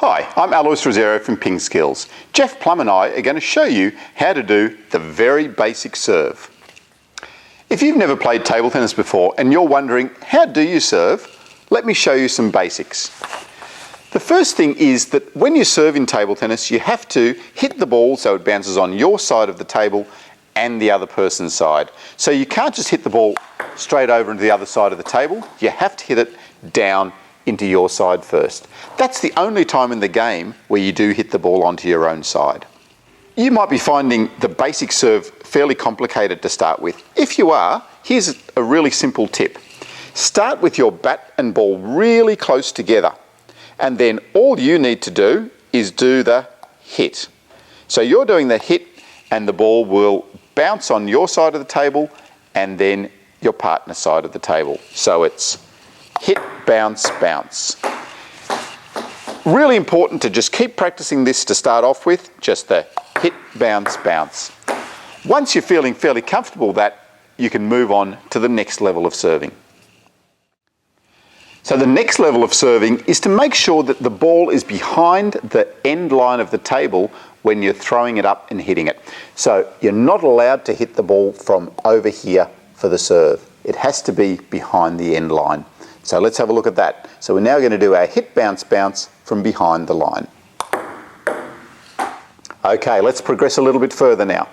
Hi, I'm Alois Rosero from PingSkills. Jeff Plum and I are going to show you how to do the very basic serve. If you've never played table tennis before and you're wondering, how do you serve? Let me show you some basics. The first thing is that when you serve in table tennis, you have to hit the ball so it bounces on your side of the table and the other person's side. So you can't just hit the ball straight over into the other side of the table. You have to hit it down into your side first. That's the only time in the game where you do hit the ball onto your own side. You might be finding the basic serve fairly complicated to start with. If you are, here's a really simple tip. Start with your bat and ball really close together, and then all you need to do is do the hit. So you're doing the hit and the ball will bounce on your side of the table and then your partner's side of the table. So it's hit, bounce, bounce. Really important to just keep practicing this to start off with, just the hit, bounce, bounce. Once you're feeling fairly comfortable with that, you can move on to the next level of serving. So the next level of serving is to make sure that the ball is behind the end line of the table when you're throwing it up and hitting it. So you're not allowed to hit the ball from over here for the serve. It has to be behind the end line. So let's have a look at that. So we're now going to do our hit, bounce, bounce from behind the line. Okay, let's progress a little bit further now.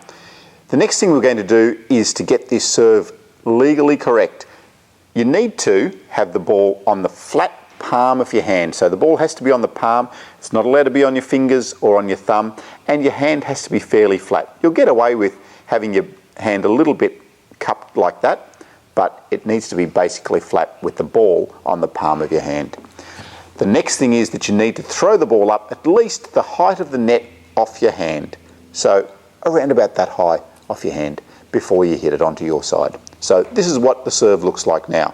The next thing we're going to do is to get this serve legally correct. You need to have the ball on the flat palm of your hand. So the ball has to be on the palm. It's not allowed to be on your fingers or on your thumb, and your hand has to be fairly flat. You'll get away with having your hand a little bit cupped like that, but it needs to be basically flat with the ball on the palm of your hand. The next thing is that you need to throw the ball up at least the height of the net off your hand. So around about that high off your hand before you hit it onto your side. So this is what the serve looks like now.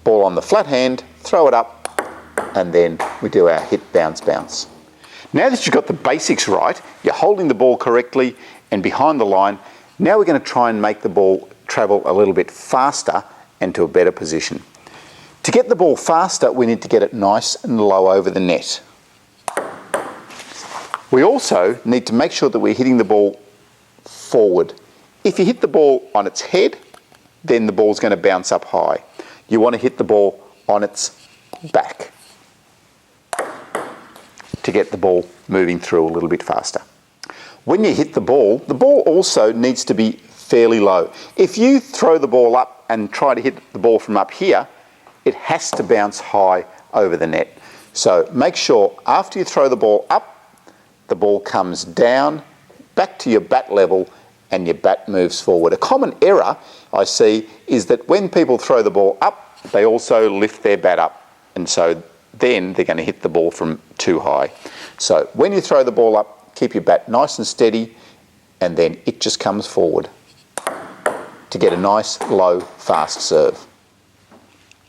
Ball on the flat hand, throw it up, and then we do our hit, bounce, bounce. Now that you've got the basics right, you're holding the ball correctly and behind the line, now we're going to try and make the ball travel a little bit faster and to a better position. To get the ball faster, we need to get it nice and low over the net. We also need to make sure that we're hitting the ball forward. If you hit the ball on its head, then the ball's going to bounce up high. You want to hit the ball on its back to get the ball moving through a little bit faster. When you hit the ball also needs to be fairly low. If you throw the ball up and try to hit the ball from up here, it has to bounce high over the net. So make sure after you throw the ball up, the ball comes down, back to your bat level, and your bat moves forward. A common error I see is that when people throw the ball up, they also lift their bat up, and so then they're going to hit the ball from too high. So when you throw the ball up, keep your bat nice and steady, and then it just comes forward to get a nice, low, fast serve.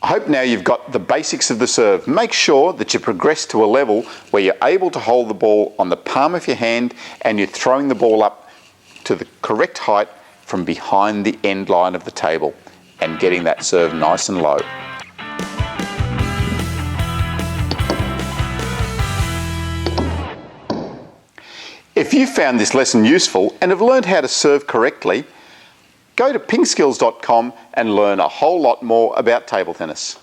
I hope now you've got the basics of the serve. Make sure that you progress to a level where you're able to hold the ball on the palm of your hand and you're throwing the ball up to the correct height from behind the end line of the table and getting that serve nice and low. If you found this lesson useful and have learned how to serve correctly, go to pingskills.com and learn a whole lot more about table tennis.